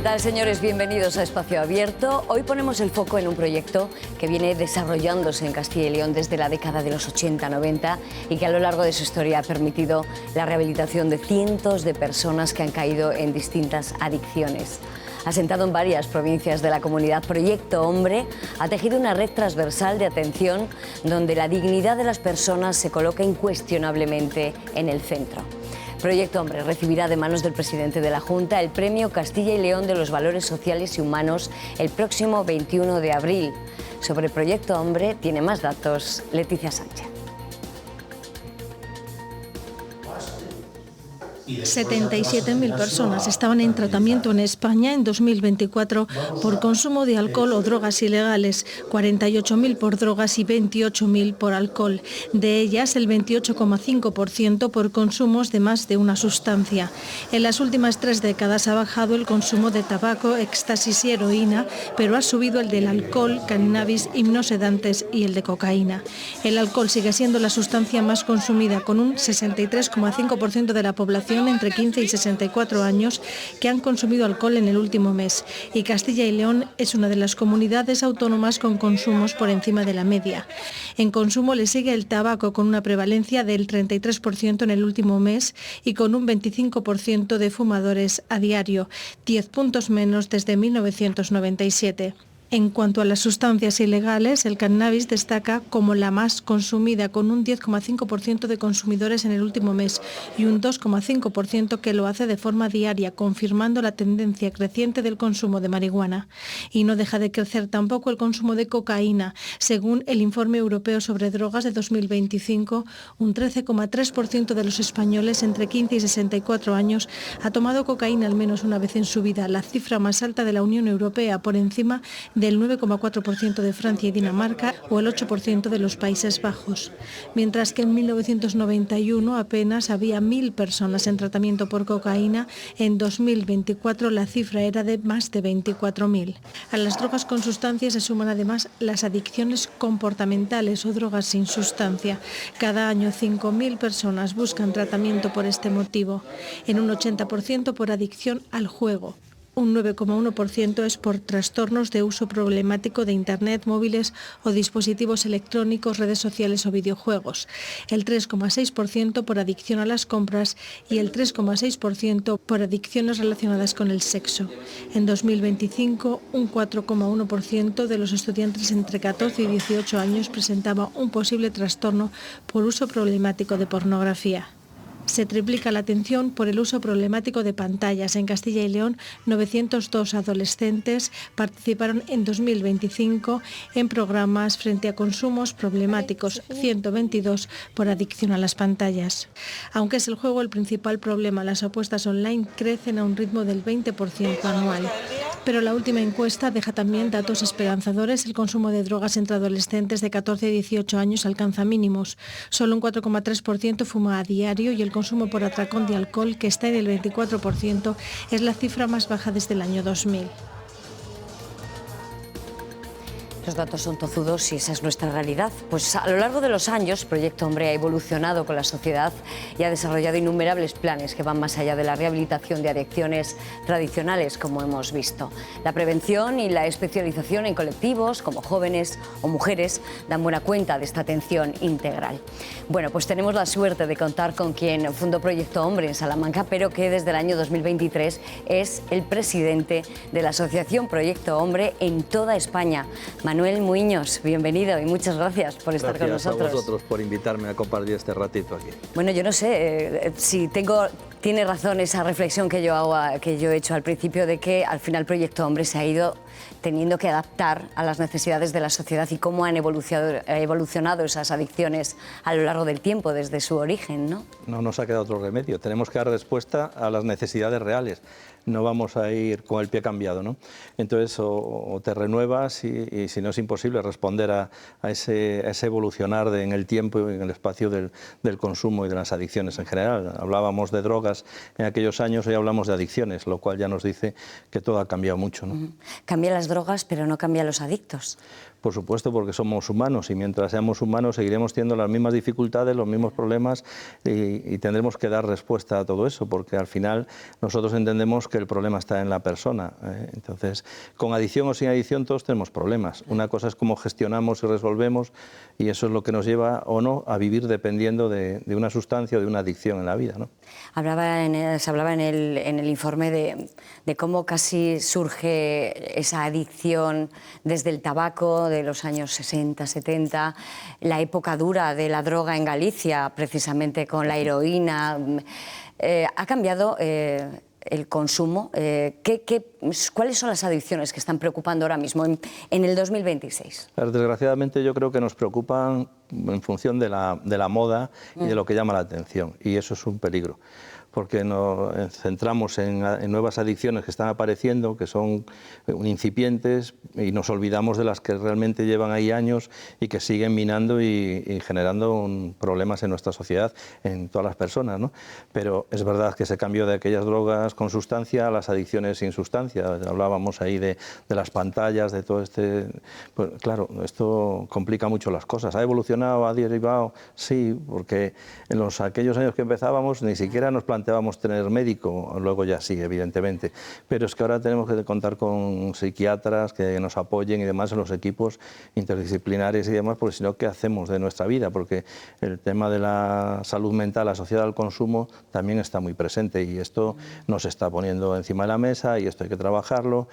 ¿Qué tal, señores? Bienvenidos a Espacio Abierto. Hoy ponemos el foco en un proyecto que viene desarrollándose en Castilla y León desde la década de los 80-90 y que a lo largo de su historia ha permitido la rehabilitación de cientos de personas que han caído en distintas adicciones. Asentado en varias provincias de la comunidad, Proyecto Hombre ha tejido una red transversal de atención donde la dignidad de las personas se coloca incuestionablemente en el centro. Proyecto Hombre recibirá de manos del presidente de la Junta el Premio Castilla y León de los Valores Sociales y Humanos el próximo 21 de abril. Sobre Proyecto Hombre tiene más datos Leticia Sánchez. 77.000 personas estaban en tratamiento en España en 2024 por consumo de alcohol o drogas ilegales, 48.000 por drogas y 28.000 por alcohol. De ellas, el 28,5% por consumos de más de una sustancia. En las últimas 3 décadas ha bajado el consumo de tabaco, éxtasis y heroína, pero ha subido el del alcohol, cannabis, hipnosedantes y el de cocaína. El alcohol sigue siendo la sustancia más consumida, con un 63,5% de la población entre 15 y 64 años que han consumido alcohol en el último mes, y Castilla y León es una de las comunidades autónomas con consumos por encima de la media. En consumo le sigue el tabaco, con una prevalencia del 33% en el último mes y con un 25% de fumadores a diario, 10 puntos menos desde 1997. En cuanto a las sustancias ilegales, el cannabis destaca como la más consumida, con un 10,5% de consumidores en el último mes y un 2,5% que lo hace de forma diaria, confirmando la tendencia creciente del consumo de marihuana. Y no deja de crecer tampoco el consumo de cocaína. Según el Informe Europeo sobre Drogas de 2025, un 13,3% de los españoles entre 15 y 64 años ha tomado cocaína al menos una vez en su vida, la cifra más alta de la Unión Europea, por encima del 9,4% de Francia y Dinamarca o el 8% de los Países Bajos. Mientras que en 1991 apenas había 1.000 personas en tratamiento por cocaína, en 2024 la cifra era de más de 24.000. A las drogas con sustancias se suman además las adicciones comportamentales o drogas sin sustancia. Cada año 5.000 personas buscan tratamiento por este motivo, en un 80% por adicción al juego. Un 9,1% es por trastornos de uso problemático de Internet, móviles o dispositivos electrónicos, redes sociales o videojuegos. El 3,6% por adicción a las compras y el 3,6% por adicciones relacionadas con el sexo. En 2025, un 4,1% de los estudiantes entre 14 y 18 años presentaba un posible trastorno por uso problemático de pornografía. Se triplica la atención por el uso problemático de pantallas. En Castilla y León, 902 adolescentes participaron en 2025 en programas frente a consumos problemáticos, 122 por adicción a las pantallas. Aunque es el juego el principal problema, las apuestas online crecen a un ritmo del 20% anual. Pero la última encuesta deja también datos esperanzadores. El consumo de drogas entre adolescentes de 14 a 18 años alcanza mínimos. Solo un 4,3% fuma a diario y el consumo por atracón de alcohol, que está en el 24%, es la cifra más baja desde el año 2000. Los datos son tozudos y esa es nuestra realidad. Pues a lo largo de los años, Proyecto Hombre ha evolucionado con la sociedad y ha desarrollado innumerables planes que van más allá de la rehabilitación de adicciones tradicionales, como hemos visto. La prevención y la especialización en colectivos, como jóvenes o mujeres, dan buena cuenta de esta atención integral. Bueno, pues tenemos la suerte de contar con quien fundó Proyecto Hombre en Salamanca, pero que desde el año 2023 es el presidente de la Asociación Proyecto Hombre en toda España. Manuel Muiños, bienvenido y muchas gracias por estar con nosotros. Gracias a vosotros por invitarme a compartir este ratito aquí. Bueno, yo no sé si tiene razón esa reflexión que yo he hecho al principio, de que al final Proyecto Hombre se ha ido teniendo que adaptar a las necesidades de la sociedad y cómo han evolucionado esas adicciones a lo largo del tiempo, desde su origen, ¿no? No nos ha quedado otro remedio. Tenemos que dar respuesta a las necesidades reales. No vamos a ir con el pie cambiado, ¿no? Entonces, o te renuevas y si no es imposible responder a ese evolucionar en el tiempo y en el espacio del consumo y de las adicciones en general. Hablábamos de drogas en aquellos años, hoy hablamos de adicciones, lo cual ya nos dice que todo ha cambiado mucho, ¿no? Cambian las drogas, pero no cambian los adictos. Por supuesto, porque somos humanos y mientras seamos humanos seguiremos teniendo las mismas dificultades, los mismos problemas y tendremos que dar respuesta a todo eso, porque al final nosotros entendemos que el problema está en la persona. Entonces, con adicción o sin adicción todos tenemos problemas. Una cosa es cómo gestionamos y resolvemos y eso es lo que nos lleva o no a vivir dependiendo de una sustancia o de una adicción en la vida, ¿no? Se hablaba en el informe de cómo casi surge esa adicción desde el tabaco de los años 60, 70, la época dura de la droga en Galicia, precisamente con la heroína. ¿Ha cambiado el consumo? ¿Cuáles son las adicciones que están preocupando ahora mismo en el 2026? Desgraciadamente yo creo que nos preocupan en función de la moda y de lo que llama la atención, y eso es un peligro, porque nos centramos en nuevas adicciones que están apareciendo, que son incipientes, y nos olvidamos de las que realmente llevan ahí años y que siguen minando y generando problemas en nuestra sociedad, en todas las personas, ¿no? Pero es verdad que ese cambio de aquellas drogas con sustancia a las adicciones sin sustancia, hablábamos ahí de las pantallas, de todo este... Pues claro, esto complica mucho las cosas. ¿Ha evolucionado, ha derivado? Sí, porque en aquellos años que empezábamos ni siquiera nos planteábamos tener médico, luego ya sí, evidentemente, pero es que ahora tenemos que contar con psiquiatras que nos apoyen y demás en los equipos interdisciplinares y demás, porque si no, ¿qué hacemos de nuestra vida? Porque el tema de la salud mental asociada al consumo también está muy presente y esto nos está poniendo encima de la mesa y esto hay que trabajarlo.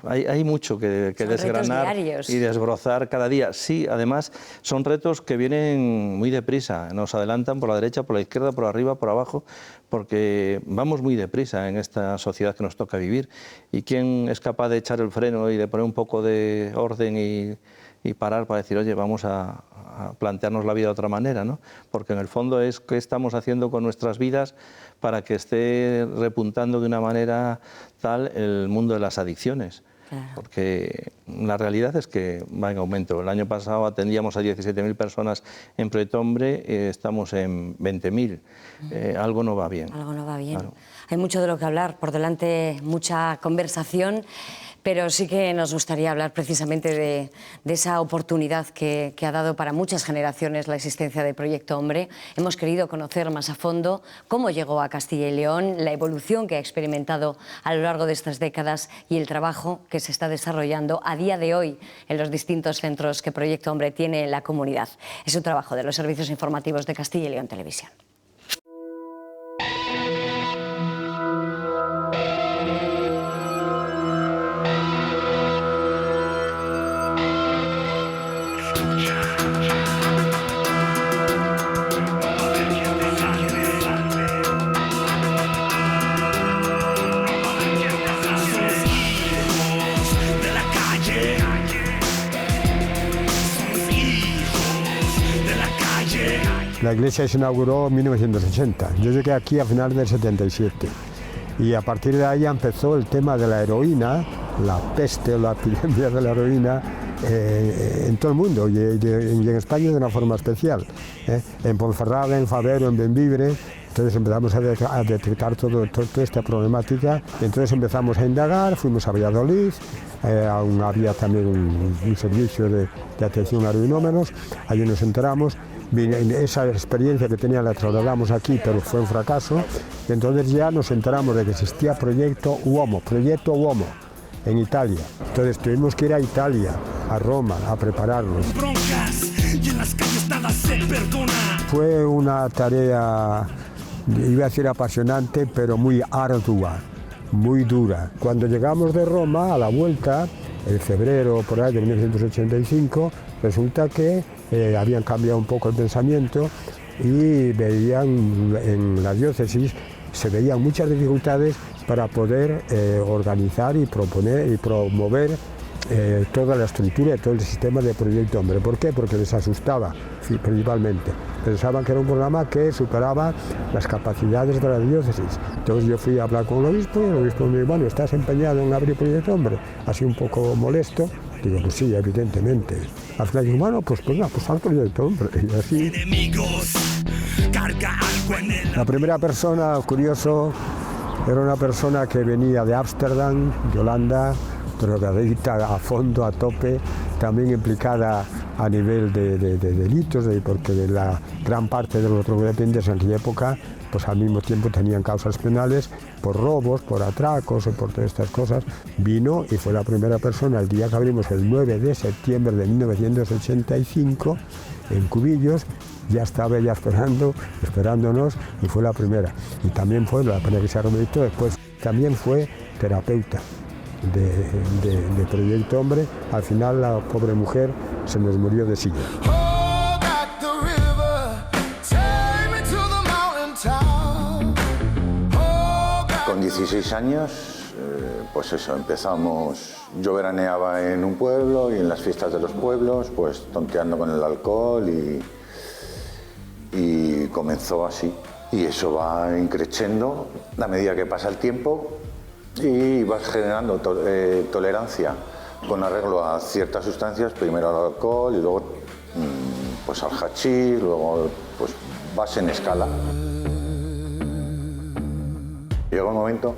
Hay mucho que desgranar y desbrozar cada día. Sí, además son retos que vienen muy deprisa, nos adelantan por la derecha, por la izquierda, por arriba, por abajo, porque vamos muy deprisa en esta sociedad que nos toca vivir. ¿Y quién es capaz de echar el freno y de poner un poco de orden y parar para decir, oye, vamos a plantearnos la vida de otra manera, ¿no? Porque en el fondo es qué estamos haciendo con nuestras vidas para que esté repuntando de una manera tal el mundo de las adicciones. Claro. Porque la realidad es que va en aumento. El año pasado atendíamos a 17.000 personas en Proyecto Hombre, estamos en 20.000. Algo no va bien. Algo no va bien. Claro. Hay mucho de lo que hablar, por delante mucha conversación, pero sí que nos gustaría hablar precisamente de esa oportunidad que ha dado para muchas generaciones la existencia de Proyecto Hombre. Hemos querido conocer más a fondo cómo llegó a Castilla y León, la evolución que ha experimentado a lo largo de estas décadas y el trabajo que se está desarrollando a día de hoy en los distintos centros que Proyecto Hombre tiene en la comunidad. Es un trabajo de los servicios informativos de Castilla y León Televisión. La iglesia se inauguró en 1980. Yo llegué aquí a finales del 77 y a partir de ahí empezó el tema de la heroína, la peste o la epidemia de la heroína en todo el mundo y en España de una forma especial. En Ponferrada, en Fabero, en Bembibre. Entonces empezamos a detectar toda esta problemática. Entonces empezamos a indagar, fuimos a Valladolid, aún había también un servicio de atención a heroinómanos, allí nos enteramos. Esa experiencia que tenía la trasladamos aquí, pero fue un fracaso. Y entonces ya nos enteramos de que existía Proyecto Uomo, en Italia. Entonces tuvimos que ir a Italia, a Roma, a prepararnos. Fue una tarea, iba a decir apasionante, pero muy ardua, muy dura. Cuando llegamos de Roma, a la vuelta, en febrero por ahí de 1985, resulta que habían cambiado un poco el pensamiento y veían en la diócesis, se veían muchas dificultades para poder organizar y proponer y promover toda la estructura y todo el sistema de Proyecto Hombre. ¿Por qué? Porque les asustaba, principalmente. Pensaban que era un programa que superaba las capacidades de la diócesis. Entonces yo fui a hablar con el obispo y el obispo me dijo, bueno, ¿estás empeñado en abrir Proyecto Hombre? Así un poco molesto. Digo, pues sí, evidentemente. Al final digo, bueno, pues al Proyecto Hombre. Y así. La primera persona, curioso, era una persona que venía de Ámsterdam, de Holanda, drogadicta a fondo, a tope, también implicada a nivel de delitos, porque de la gran parte de los drogodependientes en aquella época, pues al mismo tiempo tenían causas penales por robos, por atracos y por todas estas cosas. Vino y fue la primera persona el día que abrimos el 9 de septiembre de 1985 en Cubillos. Ya estaba ella esperándonos y fue la primera. Y también fue la primera que se rehabilitó, después también fue terapeuta de Proyecto Hombre. Al final la pobre mujer se nos murió de sida. Con 16 años, pues eso, empezamos, yo veraneaba en un pueblo y en las fiestas de los pueblos, pues tonteando con el alcohol y comenzó así. Y eso va increciendo a medida que pasa el tiempo y vas generando tolerancia con arreglo a ciertas sustancias, primero al alcohol y luego pues al hachís, luego pues vas en escala. Llega un momento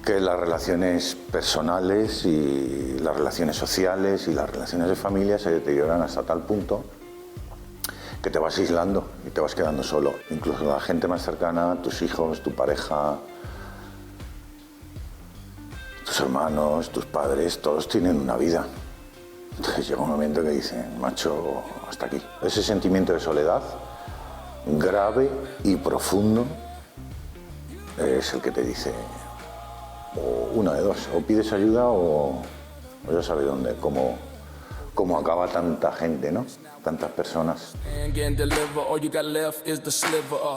que las relaciones personales y las relaciones sociales y las relaciones de familia se deterioran hasta tal punto que te vas aislando y te vas quedando solo. Incluso la gente más cercana, tus hijos, tu pareja, tus hermanos, tus padres, todos tienen una vida. Entonces llega un momento que dicen, macho, hasta aquí. Ese sentimiento de soledad, grave y profundo, es el que te dice, o una de dos, o pides ayuda o ya sabes dónde, cómo acaba tanta gente, ¿no? Tantas personas.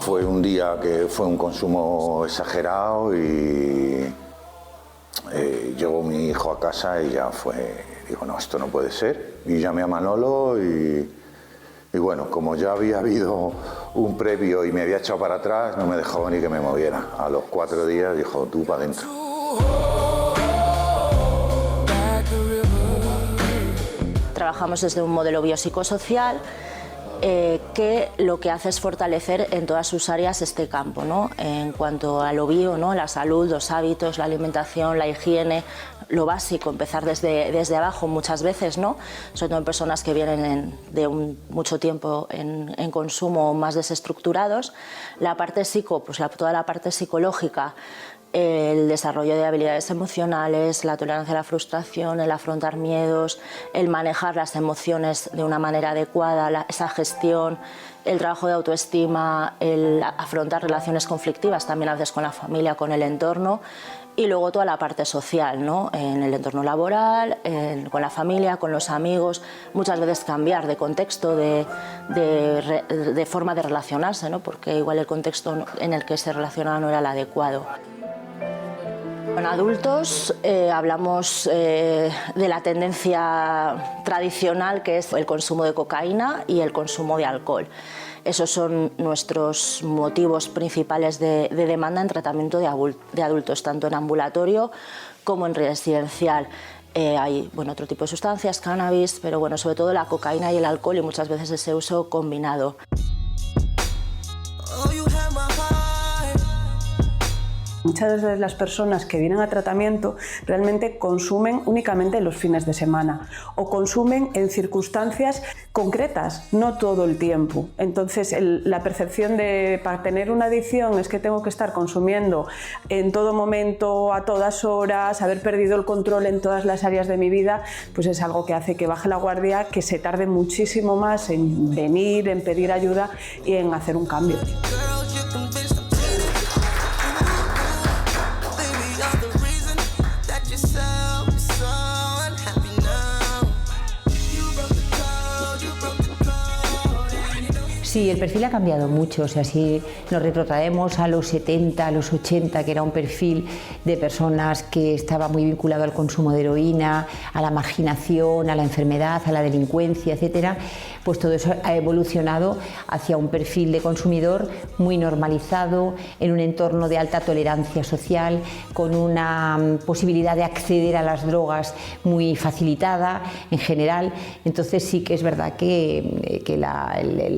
Fue un día que fue un consumo exagerado y llegó mi hijo a casa y ya digo, no, esto no puede ser. Y llamé a Manolo y bueno, como ya había habido un previo y me había echado para atrás, no me dejó ni que me moviera. A los 4 días dijo, tú para adentro. Trabajamos desde un modelo biopsicosocial que lo que hace es fortalecer en todas sus áreas este campo, ¿no? En cuanto a lo bio, ¿no? La salud, los hábitos, la alimentación, la higiene, lo básico, empezar desde abajo muchas veces, ¿no? Sobre todo en personas que vienen de mucho tiempo en consumo más desestructurados. La parte toda la parte psicológica, el desarrollo de habilidades emocionales, la tolerancia a la frustración, el afrontar miedos, el manejar las emociones de una manera adecuada, esa gestión, el trabajo de autoestima, el afrontar relaciones conflictivas también a veces con la familia, con el entorno, y luego toda la parte social, ¿no? En el entorno laboral, con la familia, con los amigos, muchas veces cambiar de contexto, de forma de relacionarse, ¿no? Porque igual el contexto en el que se relacionaba no era el adecuado. En adultos hablamos de la tendencia tradicional, que es el consumo de cocaína y el consumo de alcohol. Esos son nuestros motivos principales de demanda en tratamiento de adultos, tanto en ambulatorio como en residencial. Hay otro tipo de sustancias, cannabis, pero sobre todo la cocaína y el alcohol y muchas veces ese uso combinado. Muchas de las personas que vienen a tratamiento realmente consumen únicamente los fines de semana o consumen en circunstancias concretas, no todo el tiempo. Entonces la percepción de para tener una adicción es que tengo que estar consumiendo en todo momento, a todas horas, haber perdido el control en todas las áreas de mi vida, pues es algo que hace que baje la guardia, que se tarde muchísimo más en venir, en pedir ayuda y en hacer un cambio. Sí, el perfil ha cambiado mucho, o sea, si nos retrotraemos a los 70, a los 80, que era un perfil de personas que estaba muy vinculado al consumo de heroína, a la marginación, a la enfermedad, a la delincuencia, etcétera, pues todo eso ha evolucionado hacia un perfil de consumidor muy normalizado, en un entorno de alta tolerancia social, con una posibilidad de acceder a las drogas muy facilitada en general. Entonces sí que es verdad que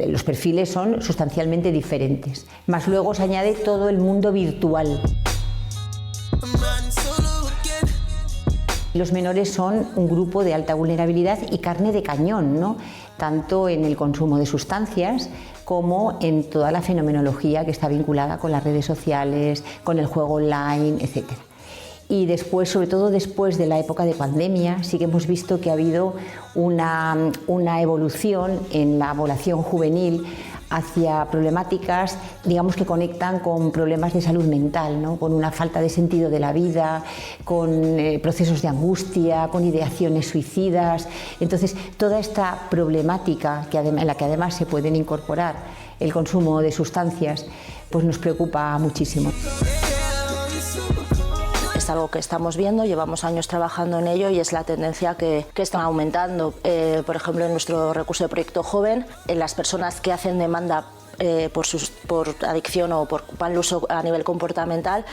los perfiles son sustancialmente diferentes. Más luego se añade todo el mundo virtual. Los menores son un grupo de alta vulnerabilidad y carne de cañón, ¿no? Tanto en el consumo de sustancias como en toda la fenomenología que está vinculada con las redes sociales, con el juego online, etc. Y después, sobre todo después de la época de pandemia, sí que hemos visto que ha habido una evolución en la población juvenil hacia problemáticas, digamos, que conectan con problemas de salud mental, ¿no? Con una falta de sentido de la vida, con procesos de angustia, con ideaciones suicidas. Entonces, toda esta problemática en la que además se pueden incorporar el consumo de sustancias, pues nos preocupa muchísimo. Es algo que estamos viendo, llevamos años trabajando en ello y es la tendencia que está aumentando. Por ejemplo, en nuestro recurso de Proyecto Joven, en las personas que hacen demanda por adicción o por mal uso a nivel comportamental,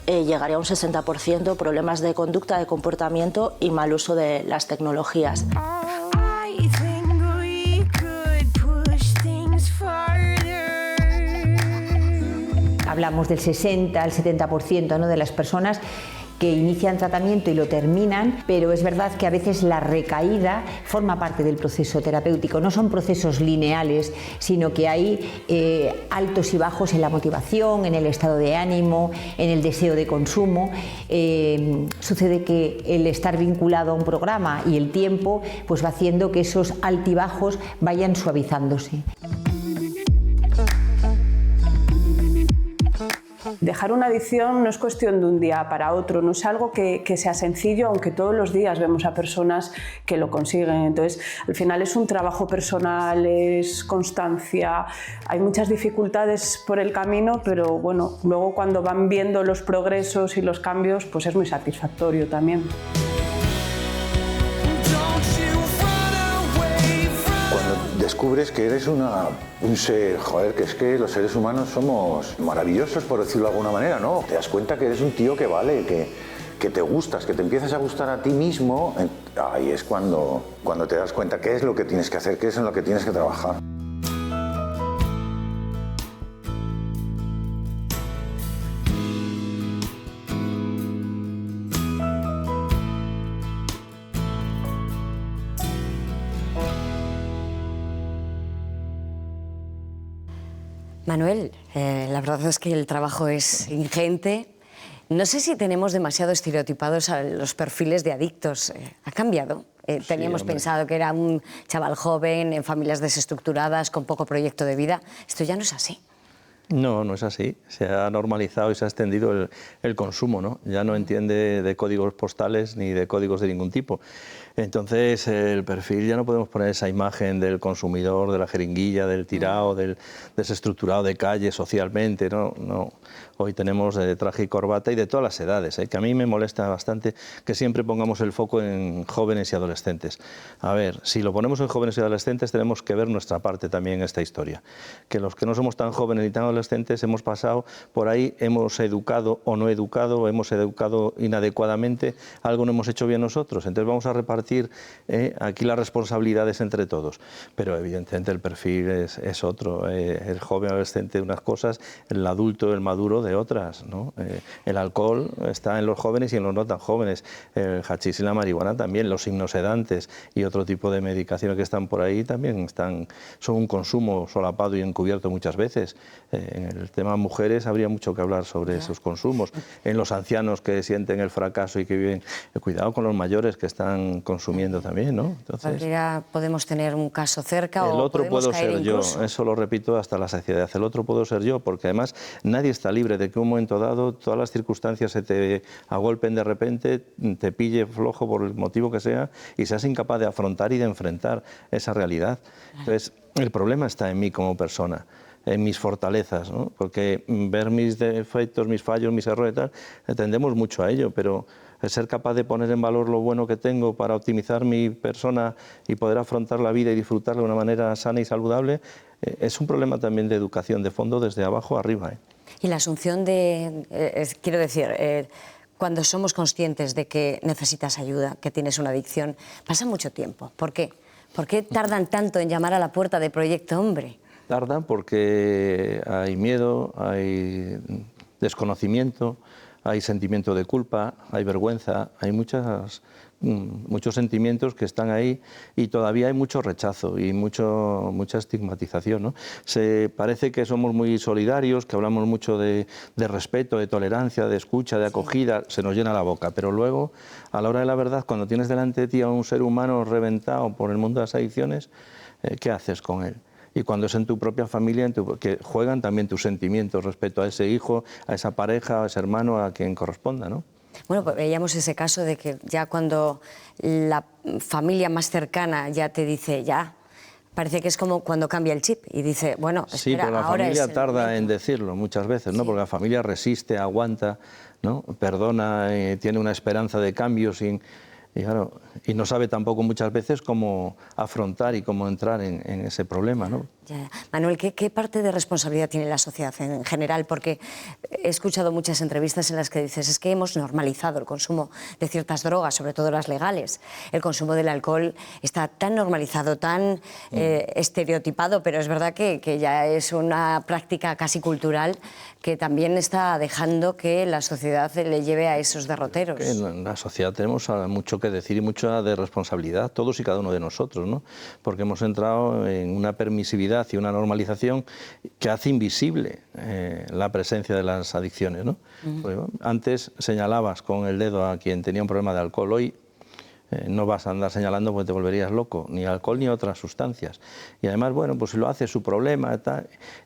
llegaría a un 60% problemas de conducta, de comportamiento y mal uso de las tecnologías. Hablamos del 60 al 70%, ¿no?, de las personas que inician tratamiento y lo terminan, pero es verdad que a veces la recaída forma parte del proceso terapéutico. No son procesos lineales, sino que hay altos y bajos en la motivación, en el estado de ánimo, en el deseo de consumo. Sucede que el estar vinculado a un programa y el tiempo pues va haciendo que esos altibajos vayan suavizándose. Dejar una adicción no es cuestión de un día para otro, no es algo que sea sencillo, aunque todos los días vemos a personas que lo consiguen. Entonces, al final es un trabajo personal, es constancia, hay muchas dificultades por el camino, pero bueno, luego cuando van viendo los progresos y los cambios, pues es muy satisfactorio también. Descubres que eres un ser, joder, que es que los seres humanos somos maravillosos, por decirlo de alguna manera, ¿no? Te das cuenta que eres un tío que vale, que te gustas, que te empiezas a gustar a ti mismo. Ahí es cuando te das cuenta qué es lo que tienes que hacer, qué es en lo que tienes que trabajar. Manuel, la verdad es que el trabajo es ingente. No sé si tenemos demasiado estereotipados a los perfiles de adictos. ¿Ha cambiado? Teníamos pensado que era un chaval joven, en familias desestructuradas, con poco proyecto de vida. Esto ya no es así. No, no es así. Se ha normalizado y se ha extendido el consumo, ¿no? Ya no entiende de códigos postales ni de códigos de ningún tipo. Entonces, el perfil ya no podemos poner esa imagen del consumidor, de la jeringuilla, del tirado, del desestructurado de calle socialmente, no, no. Hoy tenemos de traje y corbata y de todas las edades, que a mí me molesta bastante que siempre pongamos el foco en jóvenes y adolescentes. A ver, si lo ponemos en jóvenes y adolescentes tenemos que ver nuestra parte también en esta historia. Que los que no somos tan jóvenes ni tan adolescentes hemos pasado por ahí, hemos educado o no educado, hemos educado inadecuadamente, algo no hemos hecho bien nosotros. Entonces vamos a repartir aquí las responsabilidades entre todos. Pero evidentemente el perfil es otro. El joven adolescente de unas cosas, el adulto, el maduro de otras, ¿no? El alcohol está en los jóvenes y en los no tan jóvenes. El hachís y la marihuana también, los hipnosedantes y otro tipo de medicaciones que están por ahí también son un consumo solapado y encubierto muchas veces. En el tema mujeres habría mucho que hablar sobre esos consumos. En los ancianos que sienten el fracaso y que viven, cuidado con los mayores que están consumiendo también, ¿no? Entonces, cualquiera podemos tener un caso cerca el o otro podemos puedo caer ser incluso. yo, eso lo repito hasta la saciedad, el otro puedo ser yo, porque además nadie está libre de que en un momento dado todas las circunstancias se te agolpen de repente, te pille flojo por el motivo que sea y seas incapaz de afrontar y de enfrentar esa realidad. Entonces, el problema está en mí como persona, en mis fortalezas, ¿no? Porque ver mis defectos, mis fallos, mis errores y tal, tendemos mucho a ello, pero el ser capaz de poner en valor lo bueno que tengo para optimizar mi persona y poder afrontar la vida y disfrutarla de una manera sana y saludable, es un problema también de educación de fondo desde abajo arriba. Y la asunción quiero decir, cuando somos conscientes de que necesitas ayuda, que tienes una adicción, pasa mucho tiempo. ¿Por qué? ¿Por qué tardan tanto en llamar a la puerta de Proyecto Hombre? Tardan porque hay miedo, hay desconocimiento, hay sentimiento de culpa, hay vergüenza, hay muchos sentimientos que están ahí y todavía hay mucho rechazo y mucha estigmatización, ¿no? Parece que somos muy solidarios, que hablamos mucho de respeto, de tolerancia, de escucha, de acogida, se nos llena la boca, pero luego, a la hora de la verdad, cuando tienes delante de ti a un ser humano reventado por el mundo de las adicciones, ¿qué haces con él? Y cuando es en tu propia familia, que juegan también tus sentimientos respecto a ese hijo, a esa pareja, a ese hermano, a quien corresponda, ¿no? Bueno, pues veíamos ese caso de que ya cuando la familia más cercana ya te dice, ya, parece que es como cuando cambia el chip y dice, bueno, espera, sí, pero la ahora familia es el tarda momento. en decirlo muchas veces, ¿no? Porque la familia resiste, aguanta, ¿no? Perdona, tiene una esperanza de cambio y, claro, y no sabe tampoco muchas veces cómo afrontar y cómo entrar en ese problema, ¿no? Ya. Manuel, ¿qué parte de responsabilidad tiene la sociedad en general? Porque he escuchado muchas entrevistas en las que dices, es que hemos normalizado el consumo de ciertas drogas, sobre todo las legales. El consumo del alcohol está tan normalizado, tan estereotipado, pero es verdad que ya es una práctica casi cultural que también está dejando que la sociedad le lleve a esos derroteros. En la sociedad tenemos mucho que decir y mucha de responsabilidad, todos y cada uno de nosotros, ¿no? Porque hemos entrado en una permisividad y una normalización que hace invisible la presencia de las adicciones, ¿no? Porque, antes señalabas con el dedo a quien tenía un problema de alcohol, hoy no vas a andar señalando porque te volverías loco, ni alcohol ni otras sustancias. Y además, bueno, pues si lo hace es su problema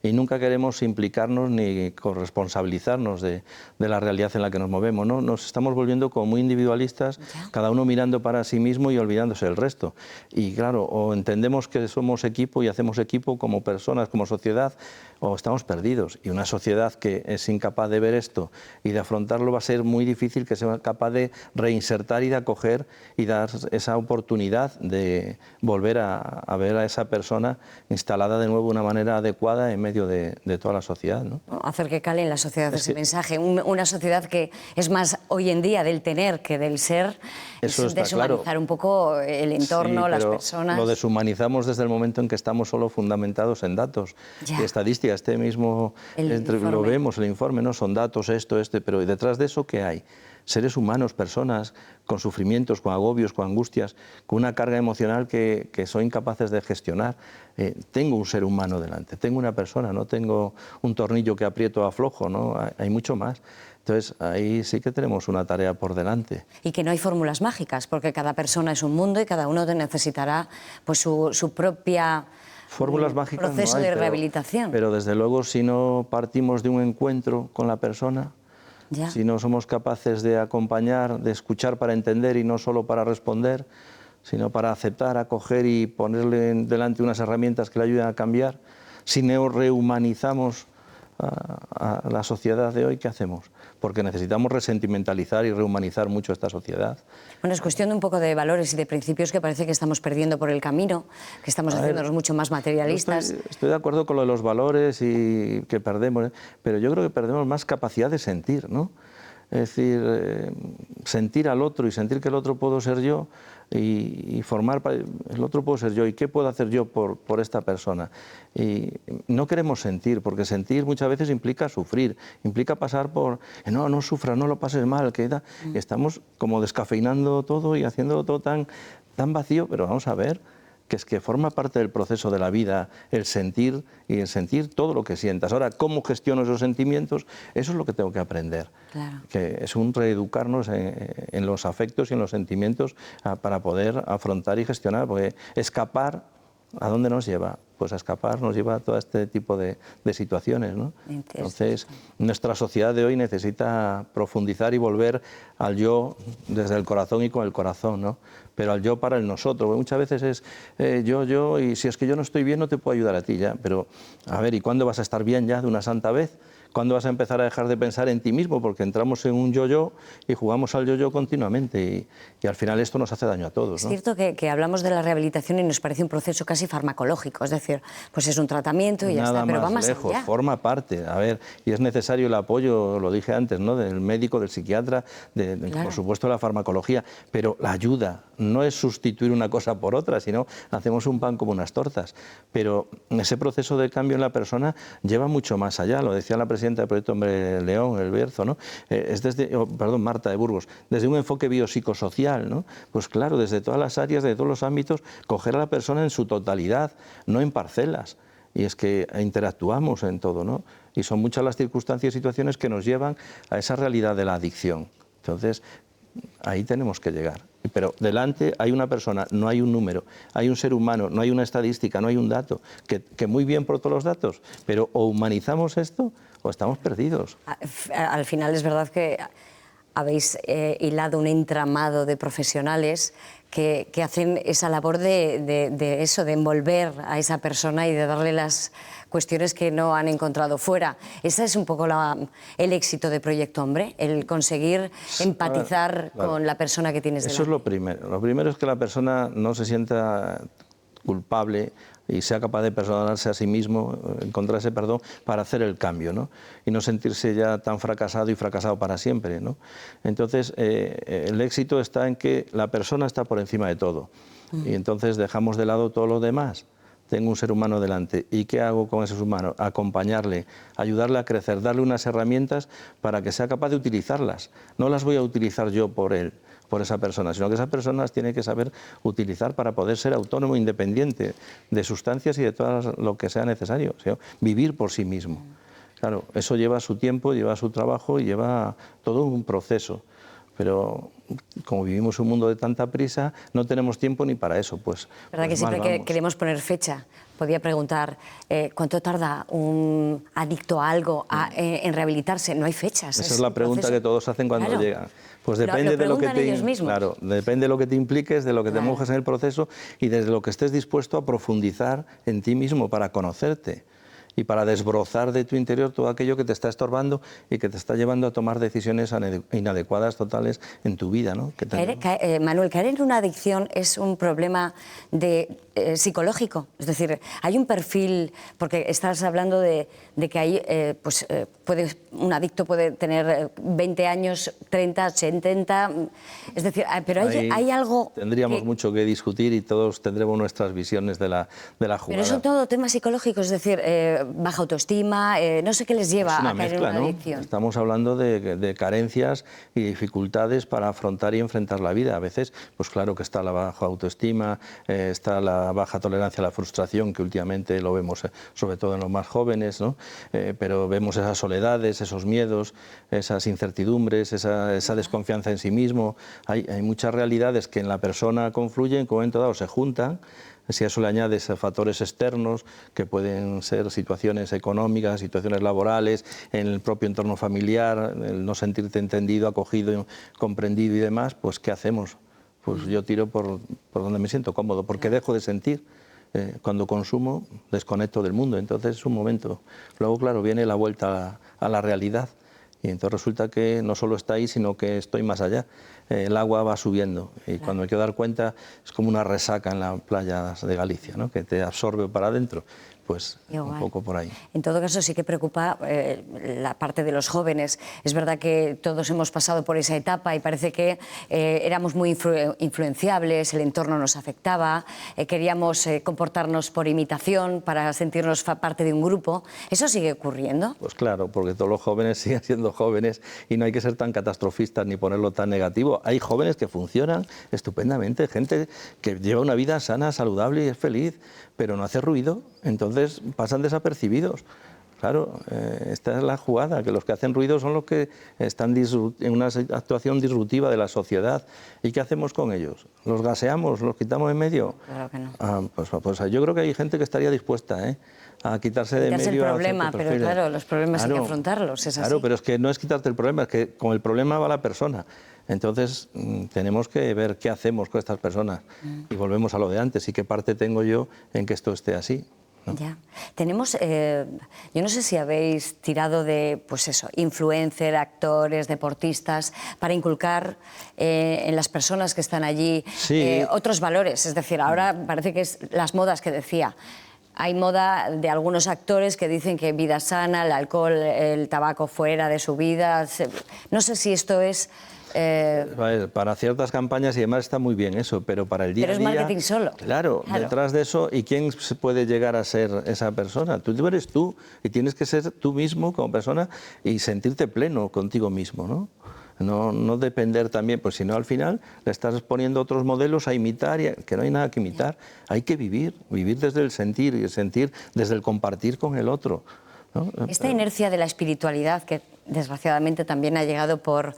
y nunca queremos implicarnos ni corresponsabilizarnos de la realidad en la que nos movemos, ¿no? Nos estamos volviendo como muy individualistas, cada uno mirando para sí mismo y olvidándose del resto. Y claro, o entendemos que somos equipo y hacemos equipo como personas, como sociedad, o estamos perdidos. Y una sociedad que es incapaz de ver esto y de afrontarlo va a ser muy difícil que sea capaz de reinsertar y de acoger y dar esa oportunidad de volver a ver a esa persona instalada de nuevo de una manera adecuada en medio de toda la sociedad, ¿no? Hacer que cale en la sociedad ese mensaje. Una sociedad que es más hoy en día del tener que del ser, eso es deshumanizar claro. Un poco el entorno, sí, las personas. Lo deshumanizamos desde el momento en que estamos solo fundamentados en datos y estadísticas. Este mismo lo vemos, el informe, ¿no? Son datos, esto, pero detrás de eso, ¿qué hay? Seres humanos, personas con sufrimientos, con agobios, con angustias, con una carga emocional que son incapaces de gestionar. Tengo un ser humano delante, tengo una persona, no tengo un tornillo que aprieto o aflojo, ¿no? Hay mucho más. Entonces, ahí sí que tenemos una tarea por delante. Y que no hay fórmulas mágicas, porque cada persona es un mundo y cada uno necesitará pues, su propia... Fórmulas mágicas proceso no hay, de rehabilitación. Pero desde luego, si no partimos de un encuentro con la persona, si no somos capaces de acompañar, de escuchar para entender y no solo para responder, sino para aceptar, acoger y ponerle delante unas herramientas que le ayuden a cambiar, si no rehumanizamos a la sociedad de hoy, ¿qué hacemos? Porque necesitamos resentimentalizar y rehumanizar mucho esta sociedad. Bueno, es cuestión de un poco de valores y de principios que parece que estamos perdiendo por el camino, que estamos haciéndonos mucho más materialistas. Estoy de acuerdo con lo de los valores y que perdemos, pero yo creo que perdemos más capacidad de sentir, ¿no? Es decir, sentir al otro y sentir que el otro puedo ser yo y formar, el otro puedo ser yo y qué puedo hacer yo por esta persona. Y no queremos sentir, porque sentir muchas veces implica sufrir, implica pasar por, no sufras, no lo pases mal, y estamos como descafeinando todo y haciéndolo todo tan vacío, pero vamos a ver que es que forma parte del proceso de la vida el sentir y el sentir todo lo que sientas. Ahora, ¿cómo gestiono esos sentimientos? Eso es lo que tengo que aprender. Claro. Que es un reeducarnos en los afectos y en los sentimientos para poder afrontar y gestionar, porque escapar, ¿a dónde nos lleva? Pues a escapar nos lleva a todo este tipo de situaciones, ¿no? Entonces, nuestra sociedad de hoy necesita profundizar y volver al yo desde el corazón y con el corazón, ¿no? Pero al yo para el nosotros, porque muchas veces es yo, y si es que yo no estoy bien no te puedo ayudar a ti ya, pero a ver, ¿y cuándo vas a estar bien ya de una santa vez? ¿Cuándo vas a empezar a dejar de pensar en ti mismo? Porque entramos en un yo-yo y jugamos al yo-yo continuamente y al final esto nos hace daño a todos, ¿no? Es cierto que hablamos de la rehabilitación y nos parece un proceso casi farmacológico, es decir, pues es un tratamiento y ya está, pero va más lejos, allá. Forma parte, a ver, y es necesario el apoyo, lo dije antes, ¿no? Del médico, del psiquiatra, Claro. por supuesto la farmacología, pero la ayuda no es sustituir una cosa por otra, sino hacemos un pan como unas tortas, pero ese proceso de cambio en la persona lleva mucho más allá, lo decía la presidenta presidenta del Proyecto Hombre León, El Bierzo, ¿no? Es desde, perdón, Marta de Burgos, desde un enfoque biopsicosocial, ¿no? Pues claro, desde todas las áreas, de todos los ámbitos, coger a la persona en su totalidad, no en parcelas. Y es que interactuamos en todo, ¿no? Y son muchas las circunstancias y situaciones que nos llevan a esa realidad de la adicción. Entonces, ahí tenemos que llegar. Pero delante hay una persona, no hay un número, hay un ser humano, no hay una estadística, no hay un dato, que muy bien por todos los datos, pero o humanizamos esto o estamos perdidos. Al final es verdad que habéis hilado un entramado de profesionales que hacen esa labor de eso, de envolver a esa persona y de darle las cuestiones que no han encontrado fuera. Ese es un poco el éxito de Proyecto Hombre, el conseguir empatizar con la persona que tienes delante. Eso es lo primero. Lo primero es que la persona no se sienta culpable y sea capaz de perdonarse a sí mismo, encontrar ese perdón para hacer el cambio, ¿no? Y no sentirse ya tan fracasado y fracasado para siempre, ¿no? Entonces, el éxito está en que la persona está por encima de todo y entonces dejamos de lado todo lo demás. Tengo un ser humano delante. ¿Y qué hago con ese ser humano? Acompañarle, ayudarle a crecer, darle unas herramientas para que sea capaz de utilizarlas. No las voy a utilizar yo por él, por esa persona, sino que esa persona las tiene que saber utilizar para poder ser autónomo, independiente de sustancias y de todo lo que sea necesario, o sea, vivir por sí mismo. Claro, eso lleva su tiempo, lleva su trabajo y lleva todo un proceso. Pero como vivimos un mundo de tanta prisa, no tenemos tiempo ni para eso. Pues, ¿verdad que siempre queremos poner fecha? Podía preguntar, ¿cuánto tarda un adicto a algo en rehabilitarse? No hay fechas. Esa es la pregunta que todos hacen cuando llegan. Pues depende de lo que depende de lo que te impliques, de lo que te mojes en el proceso y desde lo que estés dispuesto a profundizar en ti mismo para conocerte y para desbrozar de tu interior todo aquello que te está estorbando y que te está llevando a tomar decisiones inadecuadas totales en tu vida, ¿no? Manuel, caer en una adicción es un problema psicológico, es decir, hay un perfil, porque estás hablando de que hay, un adicto puede tener 20 años, 30, 70, es decir, pero hay algo... Tendríamos mucho que discutir y todos tendremos nuestras visiones de la jugada. Pero son todo temas psicológicos, es decir, baja autoestima, no sé qué les lleva a caer en una adicción. Estamos hablando de carencias y dificultades para afrontar y enfrentar la vida. A veces, pues claro que está la baja autoestima, está la baja tolerancia a la frustración, que últimamente lo vemos sobre todo en los más jóvenes, ¿no? Pero vemos esas soledades, esos miedos, esas incertidumbres, esa desconfianza en sí mismo. Hay muchas realidades que en la persona confluyen, en un momento dado se juntan. Si a eso le añades factores externos, que pueden ser situaciones económicas, situaciones laborales, en el propio entorno familiar, el no sentirte entendido, acogido, comprendido y demás, pues ¿qué hacemos? Pues yo tiro por donde me siento cómodo, porque dejo de sentir. Cuando consumo, desconecto del mundo, entonces es un momento. Luego, claro, viene la vuelta a la realidad. Y entonces resulta que no solo está ahí, sino que estoy más allá. El agua va subiendo y cuando me quiero dar cuenta es como una resaca en las playas de Galicia, ¿no? Que te absorbe para adentro. Pues un poco por ahí. En todo caso sí que preocupa la parte de los jóvenes. Es verdad que todos hemos pasado por esa etapa y parece que éramos muy influenciables, el entorno nos afectaba, queríamos comportarnos por imitación para sentirnos parte de un grupo. ¿Eso sigue ocurriendo? Pues claro, porque todos los jóvenes siguen siendo jóvenes y no hay que ser tan catastrofistas ni ponerlo tan negativo. Hay jóvenes que funcionan estupendamente, gente que lleva una vida sana, saludable y es feliz, pero no hace ruido, entonces pasan desapercibidos. Claro, esta es la jugada, que los que hacen ruido son los que están en una actuación disruptiva de la sociedad. ¿Y qué hacemos con ellos? ¿Los gaseamos? ¿Los quitamos en medio? Claro que no. Pues yo creo que hay gente que estaría dispuesta a quitarse de medio. El problema, pero claro, los problemas hay que afrontarlos, es así. Claro, pero es que no es quitarte el problema, es que con el problema va la persona. Entonces tenemos que ver qué hacemos con estas personas y volvemos a lo de antes y qué parte tengo yo en que esto esté así, ¿no? Ya. Tenemos, yo no sé si habéis tirado de, pues eso, influencer, actores, deportistas, para inculcar en las personas que están allí otros valores. Es decir, ahora parece que es las modas que decía. Hay moda de algunos actores que dicen que vida sana, el alcohol, el tabaco fuera de su vida. No sé si esto es Para ciertas campañas y demás está muy bien eso, pero para el día a día... Pero es marketing solo. Claro, detrás de eso, ¿y quién se puede llegar a ser esa persona? Tú eres tú y tienes que ser tú mismo como persona y sentirte pleno contigo mismo, ¿no? No depender también, pues si no al final le estás poniendo otros modelos a imitar, y que no hay nada que imitar. Hay que vivir desde el sentir y sentir desde el compartir con el otro, ¿no? Esta inercia de la espiritualidad que desgraciadamente también ha llegado por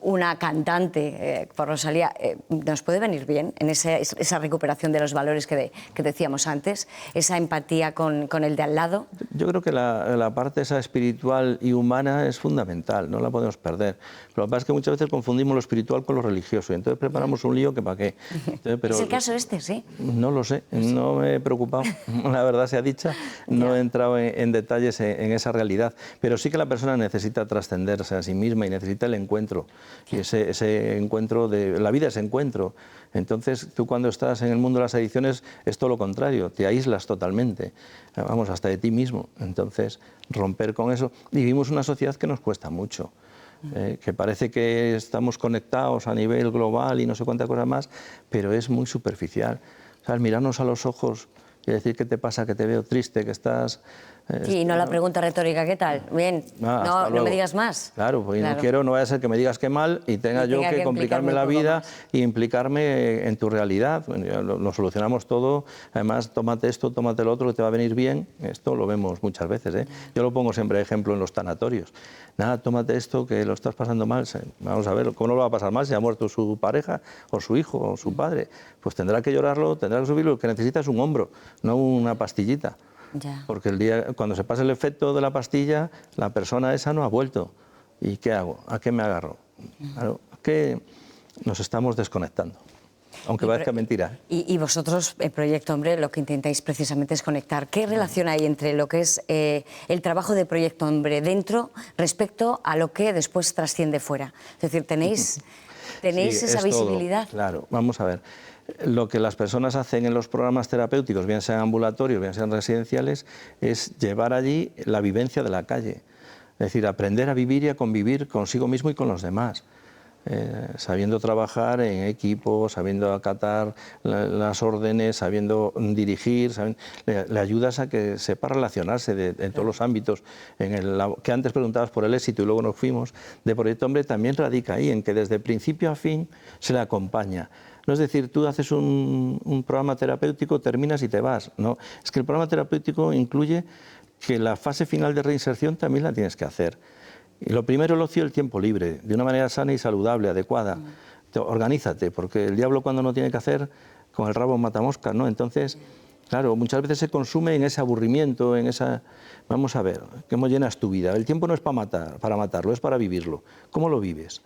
una cantante, por Rosalía, ¿nos puede venir bien en esa recuperación de los valores que decíamos antes, esa empatía con el de al lado? Yo creo que la parte esa espiritual y humana es fundamental, no la podemos perder. Lo que pasa es que muchas veces confundimos lo espiritual con lo religioso y entonces preparamos un lío que para qué. Entonces, ¿Es el caso este, sí? No lo sé, no me he preocupado, la verdad sea dicha, no he entrado en detalles en esa realidad, pero sí que la persona necesita trascenderse a sí misma y necesita el encuentro, y ese encuentro, la vida es encuentro. Entonces tú cuando estás en el mundo de las adicciones es todo lo contrario, te aíslas totalmente, vamos, hasta de ti mismo. Entonces romper con eso, y vivimos una sociedad que nos cuesta mucho. Que parece que estamos conectados a nivel global y no sé cuántas cosas más, pero es muy superficial. O sea, al mirarnos a los ojos y decir qué te pasa, que te veo triste, que estás... Sí, no la pregunta retórica, ¿qué tal? Bien, no me digas más. Claro, pues claro. No vaya a ser que me digas que mal y tenga yo que complicarme la vida y implicarme en tu realidad. Bueno, lo solucionamos todo, además tómate esto, tómate lo otro, que te va a venir bien. Esto lo vemos muchas veces, ¿eh? Yo lo pongo siempre de ejemplo en los tanatorios. Nada, tómate esto, que lo estás pasando mal. Vamos a ver, ¿cómo no lo va a pasar mal si ha muerto su pareja o su hijo o su padre? Pues tendrá que llorarlo, tendrá que subirlo, lo que necesita es un hombro, no una pastillita. Ya. Porque cuando se pasa el efecto de la pastilla, la persona esa no ha vuelto. ¿Y qué hago? ¿A qué me agarro? Claro, que nos estamos desconectando, aunque parezca mentira. Y vosotros, el Proyecto Hombre, lo que intentáis precisamente es conectar. ¿Qué relación hay entre lo que es el trabajo de Proyecto Hombre dentro respecto a lo que después trasciende fuera? Es decir, ¿tenéis esa visibilidad? Todo, claro, vamos a ver. Lo que las personas hacen en los programas terapéuticos, bien sean ambulatorios, bien sean residenciales, es llevar allí la vivencia de la calle. Es decir, aprender a vivir y a convivir consigo mismo y con los demás. Sabiendo trabajar en equipo, sabiendo acatar las órdenes, sabiendo dirigir, le ayudas a que sepa relacionarse en todos los ámbitos. Que antes preguntabas por el éxito y luego nos fuimos, de Proyecto Hombre también radica ahí, en que desde principio a fin se le acompaña. No es decir, tú haces un programa terapéutico, terminas y te vas. No, es que el programa terapéutico incluye que la fase final de reinserción también la tienes que hacer. Y lo primero, el ocio y el tiempo libre, de una manera sana y saludable, adecuada. Organízate, porque el diablo cuando no tiene que hacer, con el rabo mata moscas, ¿no? Entonces, claro, muchas veces se consume en ese aburrimiento, en esa... Vamos a ver, ¿cómo llenas tu vida? El tiempo no es para matarlo, es para vivirlo. ¿Cómo lo vives?